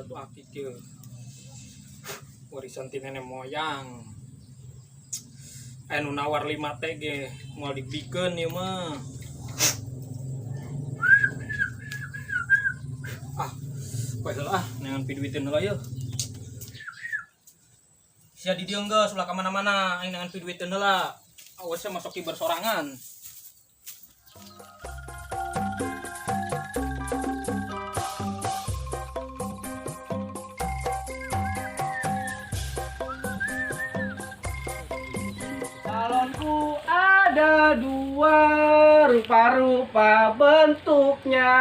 batu akik ya. Warisan ti nenek moyang. Anu nawar 5 teh ge moal dibikeun ieu mah. Poe heula neangan piduiteun heula yeuh. Sia di dieu geus ulah ka mana-mana, aing neangan piduiteun heula. Awas masuk ki bersorangan. Calonku ada dua, rupa-rupa bentuknya.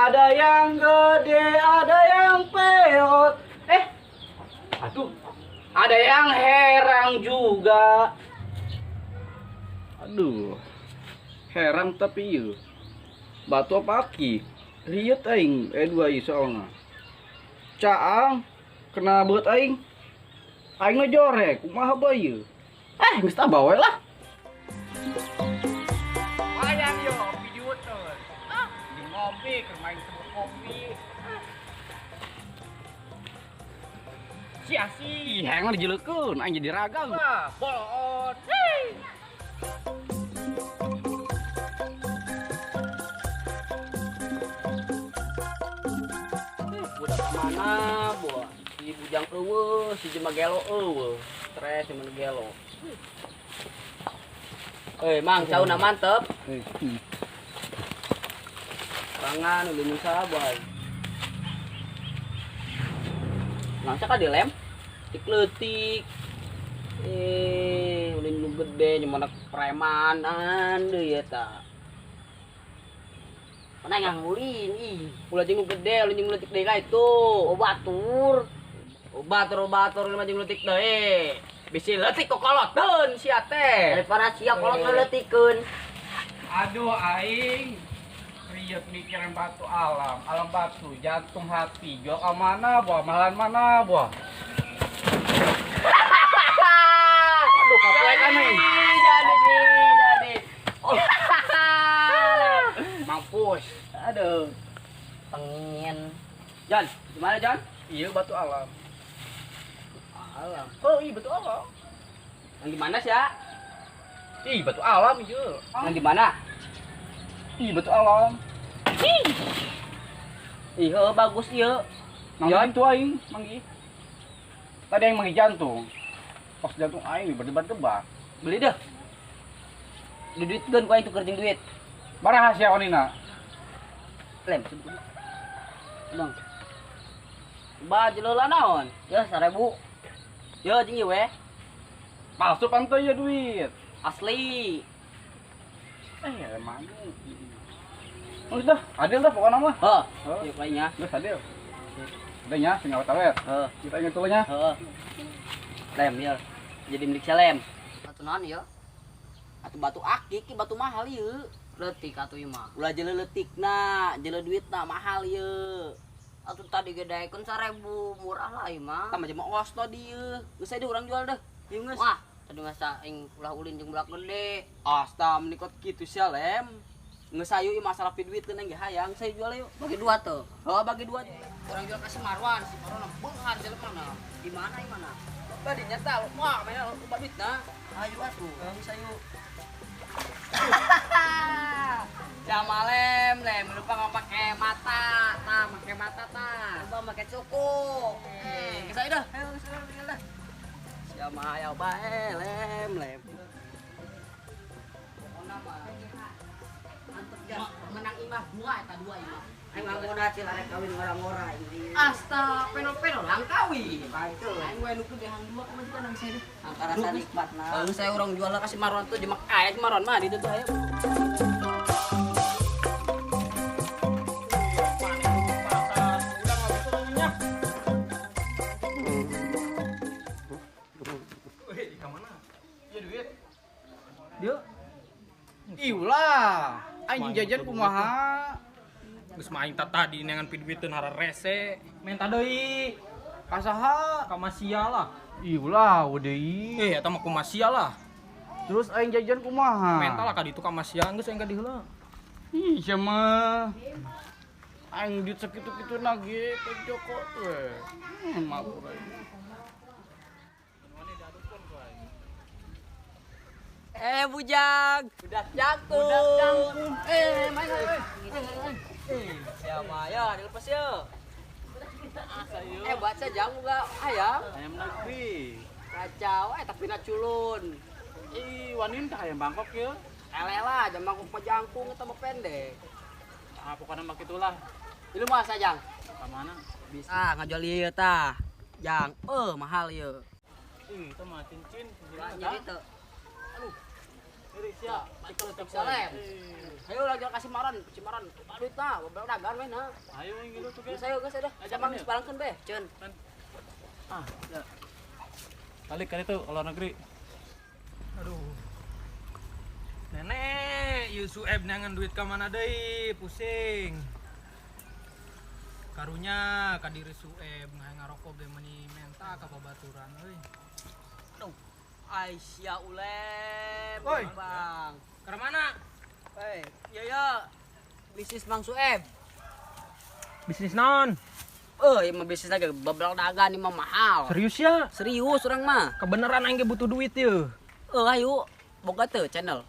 Ada yang gede, ada yang peot. Aduh, ada yang herang juga. Aduh, herang tapi ieu. Batu apa aki? Riet aing, dua ieu soalna. Caang, kena beut aing. Aing ngejorek, kumaha bae ieu? Geus tah bae lah. Lumayan yo, video tuh. Di ngopi, keur main sebut kopi. Si asih, hengan dijelekeun, aing jadi ragang. Wah, bolon. Budak mana, Bu? Si bujang eueuh, si jema gelo eueuh. Stres jema gelo. Mang, cauna mantep. Tangan udah nyusa boy. Langsa ka dilem. Tik leutik. Udah nu gede nyaman premanan deui eta. Mana yang ngulin ih. Ulah jeung nu gede, ulah jeung leutik deui ka itu. Obatur. Obatur mah jeung leutik deui. Bisi leutik kok kolotkeun sia teh. Daripada sia kolot leutikeun. Aduh aing riet mikirin batu alam batu jantung hati. Jo ka mana buah, malan mana buah. Aduh kapoe kan nih. Jadi. Oh. Mampus. Aduh. Pengen. Jan, gimana Jan? Iya batu alam. Alam. Oh iya batu alam. Yang di mana sih ya? Ih batu alam ieu. Yang di mana? Ih batu alam. Ih, bagus ieu. Manggi itu aing, manggi. Tadi yang manggi jantung. Pas jantung aing berdebar-debar. Beli dah. Duitkeun ku aing tuker jeung duit. Baraha sia onina? Lem. Bang. Ba jeleulah naon? Ya 1000. Ya jeung ieu we. Palsu pantai ya duit. Asli. Emang. Udah, adil dah pokoknya mah. Heuh. Ieu kayaknya. Geus adil. Udah nya sing awet-awet. Heuh. Kita ingat dulu nya. Heeh. Lem ya. Jadi milik Salem. Batu naon ya? Atuh batu akik, batu mahal ieu. Leutik atuh ieu mah. Ulah jeleu leutikna, jeleu duitna mahal ieu. Atuh tadi gedekeun 1000, murah lah ieu mah. Tah mah mah os to dieu. Geus aya urang jual dah. Ieu geus. Wah, tadi masa aing ulah ulin jeung bulak gede. Asta menikot kitu Salem. Geus sayu ieu masalah piduitkeun aing ge hayang saya jual yuk. Bagi 2 tuh. Oh, bagi 2. Urang jual ka si Marwan beunghar jelema. Di mana ieu mana? Tadi nyata wah mainan loba duitna. Ayo atuh. Geus sayu. Jama lem, lupa nggak pakai mata, pakai mata lupa pakai cuku. Geus sayu dah, ayo geus dah. Jama aya bae lem. Pokona mah mantep ya, menang imah 2 eta 2 imah. Aing nganggoda cil arek kawin ngora-ngora ini. Asta penol-penol lang kawin. Baik tuh. Aing we nu dehang 2 ka majikan nang saya deh. Angka rasa nikmatna. Heeh, saya urang jual ka si Marwan tuh jemak ae si Marwan mah ditu tuh aya. Dia Iulah, anjing jajan kumaha? geus main tadi neangan piduiteun hara rese. Menta deui. Kasaha? Ka Masia lah. Iulah, deui. Eta mah ku Masia lah. Terus aing jajan kumaha? Mental lah ka ditu ka Masia geus aing ka diheula. Ih, mah. aing duit segitu-gitu lagi ke Joko we. Mabur aing. Bujang, budak jangkung. Budak jangkung. Main siapa ya, dilepas ya. Baca jang juga ayam. Ayam negeri. Kacau, tapi na culun. Wanin tah ayam Bangkok ya. Elela, jam mangkuk pejangkung itu pendek. Pokoknya mak itulah. Ini masa jang? Ke mana? Bisa ngajol ieu tah. Jang, mahal ieu. Itu mah cincin. Jadi tuh. Aduh, Iri sia. Cek salem. Ayo lah jual kasih maran, cimaran. Duit nah, beberapa dagang we nah. Ayo yang gitu tuh Geus ayo geus dah. Jamang geus barangkeun be, ceun. Ya. Kali tuh ke luar negeri. Aduh. Nenek, Yusueb nangan duit ke mana deui, pusing. Karunya ka diri Sueb ngahe ngarokok be meuni menta ka babaturan euy. Aduh. Aisyah ulem. Woi. Bang. Ka mana? Ya. Bisnis Mang Sueb. Bisnis naon? Mah bisnis lagi beberapa dagang ini mah mahal. Serius ya? Serius orang mah. Kebeneran aing ge butuh duit yeuh. Ayo. Boga teu channel.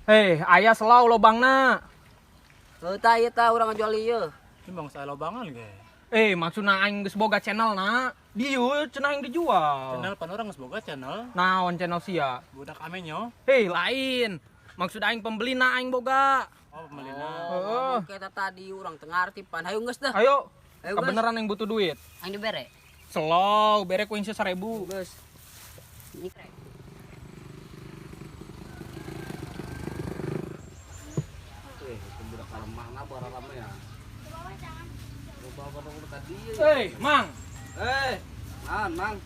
Hei, aya selau lobangna. Tah ieu tah urang ngajual ieu. Ini bang saya lobangan ge. Maksudna aing geus boga channel na. Dieu cenah aing dijual. Channel pan orang geus boga channel. Naon channel sia? Budak amenyo. Lain. Maksud aing pembelina aing boga. Oh, pemelina. Heeh. Kita tadi urang teu ngarti pan. Hayu geus dah. Ayo. Ayo, Kebeneran aing butuh duit. Aing dibere. Slow, bere ku 1.000. Geus. Ini krek. Itu budak lemahna bara lama ya. Coba kalau tadi. Mang. Mang.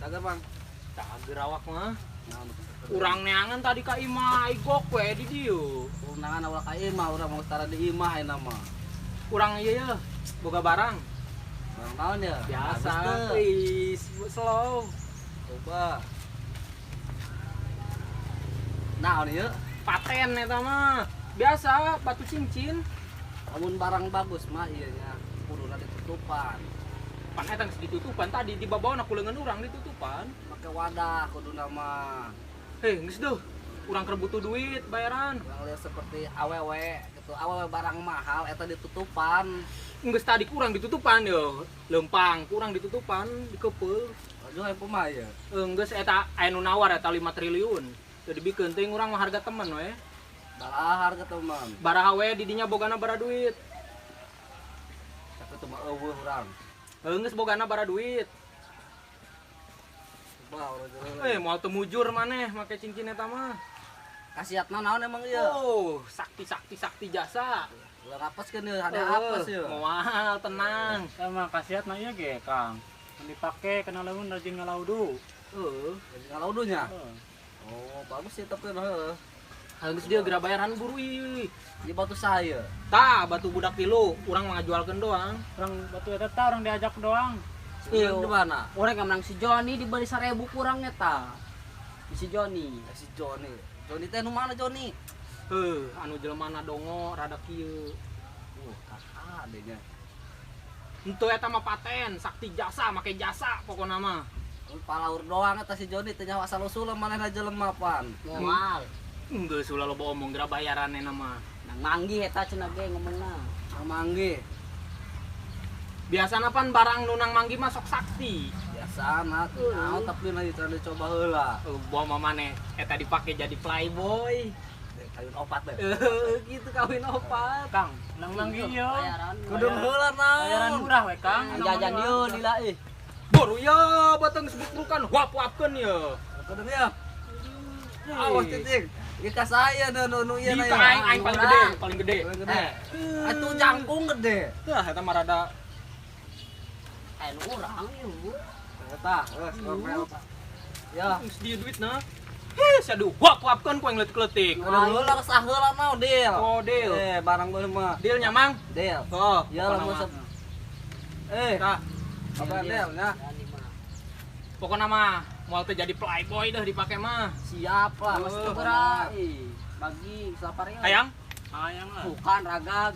Cager, Bang. Cager awak mah. Naon? Urang neangan tadi ka imah igok we di dieu. Undangan awal ka imah, urang mau tara di imah ayeuna mah. Urang ieu ya, boga barang. Barang naon ya? Biasa. Bagus teu. Wis, slow. Coba. Naon ieu? Paten eta mah. Biasa batu cincin. Lamun barang bagus mah ieu nya kuduna ditutupan. Pan eta geus ditutupan tadi di babawana kuleungan urang ditutupan. Make wadah kuduna mah. Geus deuh. Urang keur butuh duit bayaran. Urang lihat seperti awewe gitu. Awewe barang mahal eta ditutupan. Geus tadi kurang ditutupan yo. Lempang kurang ditutupan dikepeul. Aduh aya mah ya. Geus eta aya nu nawar eta 5 triliun. Jadi bikin teuing urang mah harga temen we. Baraha harga teman. Baraha we di dinya bogana bara duit. Tapi teu mah eueuh urang. Geus bogana bara duit. Coba urang. Moal teu mujur maneh make cincin eta mah. Kasiatna naon emang ieu? Oh, sakti jasa. Ulah apeskeun ieu, ada apes ieu. Moal tenang. Sama kasiat na ieu ge, Kang. Mun dipake kana lamun rajin ngalaudu. Jadi ngalaudunya. Oh, bagus sih tapi heuh. Geus dia geura bayaran buru ieu. Di batu saya. Tah, batu budak tilu, urang mah ngajualkeun doang. Orang batu eta tah orang diajak doang. Iya, di mana? Orang yang menang si Joni dibeli 1.000 kurang eta. Si Joni. Si Joni. Joni teh nu mana Joni? Anu jelmana dongo rada kieu. Kakak adenya. Henteu eta mah paten, sakti jasa, make jasa pokona mah. Palaur doang eta si Joni teh nyawa asal usul manehna jelema pan. Moal. Geus ulah loba omong geura bayaranna mah. Nang manggi eta cenah ge ngomongna. Nang manggi. Biasana pan barang nu nang manggi mah sok sakti. Biasana naon tapi na dicoba heula. Bawa mah maneh eta dipake jadi playboy. Kawin opat deh. Gitu kawin opat. Kang, nang manggi ieu. Kudu heula naon. Bayaran murah we, Kang. Jajan ieu lila Boru ya batang sebuk-bukan wap-wapkeun ya. Kudu ya. Awas titik. Ieu ka saya nu ieu Di na. aing paling gede, paling gede. Atuh jangkung gede. Tah eta mah rada Nu urang ieu. Eta, ya. geus dia duitna. Saduh wap-wapkeun ku ngeletik-letik. Kudu heula saheula naon deal. Oh, deal. Barang bae mah. Deal nya mang. Deal. Oh, Ya lamun Tah, apa deal nya? pokona mah moal teh jadi playboy dah dipake mah. Siap lah, masih coba. Bagi salapar ieu. Hayang? Hayang lah. Bukan ragag.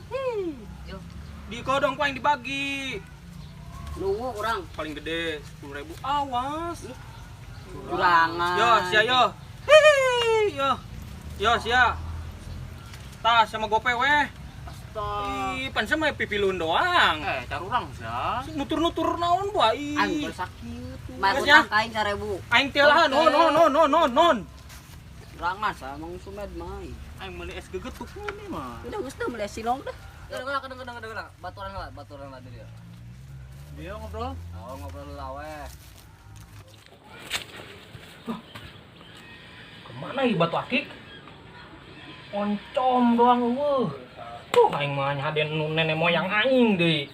Yo. Di kodong ku aing dibagi. Nunggu orang. Paling gede 10.000. Awas. Kurangan. Yo, sia yo. Hihi, yo. Yo, sia. Tah sama gope weh. Ih, pan sama pipilun doang. Carurang sia. Nutur-nutur naon bu ai. Aing bersakit. Mai Masnya? utang kain 1.000. Aing teh lah non. Rangas amang sumed mai. Aing meuli es geget tuh ini mah. Udah geus teu meuli silong dah. Kadang. Baturan lah dia. Dia ngobrol. Oh, ngobrol dulu aweh. Kemana ieu batu akik? Oncom doang eueuh. Aing mah nyaden nu nenek moyang aing deui.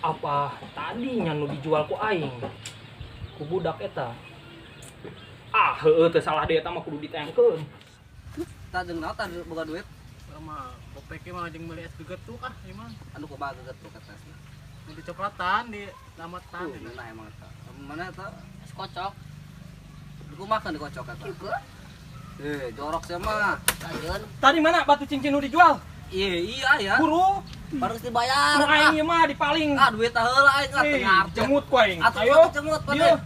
Apa tadinya nu dijual ku aing? Ku budak eta. Ah, heueuh teu salah deui eta mah kudu ditengkeun. Tah jeung naon tah boga duit? Sama kopek mah jeung meuli es geget tuh ieu mah. Anu kumaha geget tuh katanya. Di coklatan di lamatan. Nah emang eta. Mana eta? Es kocok. Kumaha kan dikocok eta? Jorok sia mah. Lanjut. Tadi mana batu cincin nu dijual? Iya ya. Buru. Baru dibayar. Nu aing ieu mah dipaling. Duit tah heula aing tengah. Jemut ku aing. Atuh Ayo. jemut Dia.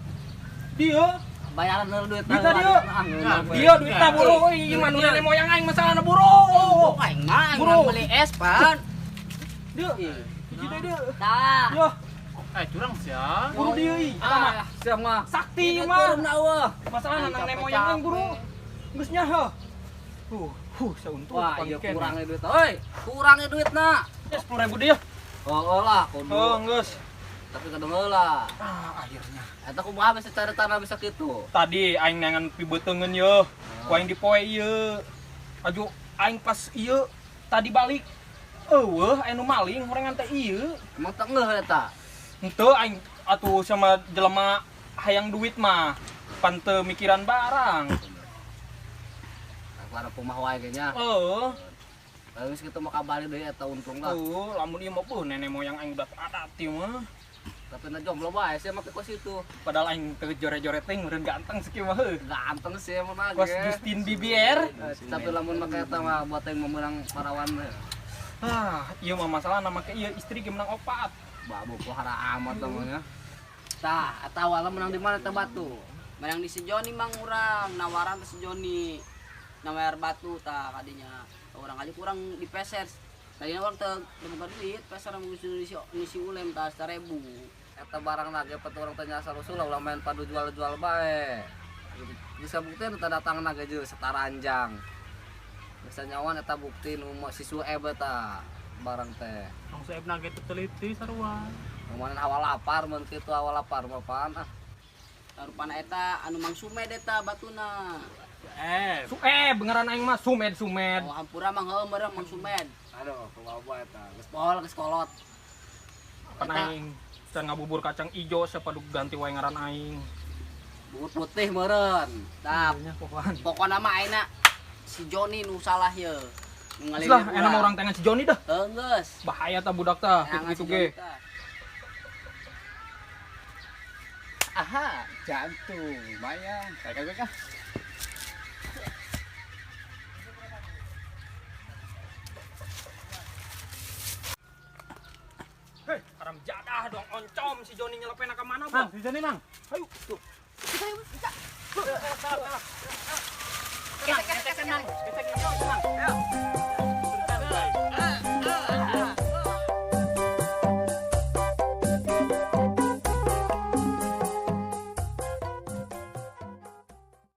Dia. Bayaran heula duit Duit tadi yuk. Dia duitna buru. Ieu mah nu nenek moyang aing masalahna buru. Aing mah Buru. meuli es pan. Dia. Hiji teh dia. Tah. Yo, Curang sia. buru dia euy. Eta mah Sia mah. sakti mah. eueuh. Masalahna nang nenek moyang aing buru. Geus nyaho. Sauntung Wah, iya pangken. kurangnya duit. Oi, kurangnya duitna. Ya 10.000 dia. Oh lah, kudu. Oh, geus. Tapi kadang heula. Akhirnya. Eta kumaha bisa cari tanah bisa kitu. Tadi aing nangan pibeuteungeun ye. Ku aing dipoe ieu. Aju aing pas ieu tadi balik. Eueuh, aya nu maling horengan teh ieu. Emang teu ngeuh eta. Henteu aing atuh sama jelema hayang duit mah. Pan teu mikiran barang. Para kumaha wae ge nya. Heeh. Geus kitu mah kabali deui eta untung lah. Lamun ieu mah nenek moyang aing udah adat ieu mah. Tapi na jomblo bae sia make kos itu. Padahal aing teu jore-jore teh meureun ganteng sakieu mah heuh. Ganteng sih emang nage. Kos Justin Bieber. Tapi lamun make eta mah buat yang memenang parawan mah. Ieu mah masalah nama ke ieu istri ge menang opat. Babu pohara amat namanya. Tah, eta awalna menang di mana teh batu? Menang di Sejoni mang urang, nawaran teh Sejoni. Nawar batu tah kadinya. Orang kali kurang dipeser. Tadinya orang teh buka duit, peser sama ngisi ulem tah 1.000. Eta barang nage pet orang tanya asal usul ulah main padu jual-jual bae. Bisa buktian eta datang nage jeung setaranjang. Bisa nyawan eta bukti nu si Sueb eta barang teh. Ang saeb nage teu teliti sarua. Ngomongin awal lapar mun kitu awal lapar mah pan ah. Rupana eta anu Mang Sumed eta batuna. Beneran aing mah Sumed. Oh, hampura mang heuh meureun Mang Sumed. Aduh, kumaha eta. Geus pol geus kolot. Pan aing can ngabubur kacang ijo sapadug ganti wae ngaran aing. Bubur putih meureun. Tah, Nya pokokan. pokona mah ayeuna si Joni nu salah ye. Nu ngalih Lah, enak mah orang tangan si Joni dah. geus. Bahaya tah budak tah, gitu ge. Aha, jantung. Lumayan. Kagak kah? Hei, aram jadah dong oncom si Joni nyelepen ka mana, Mang, Bang? di sini, Mang. Ayo, tuh. Kesek, kesek, kesek.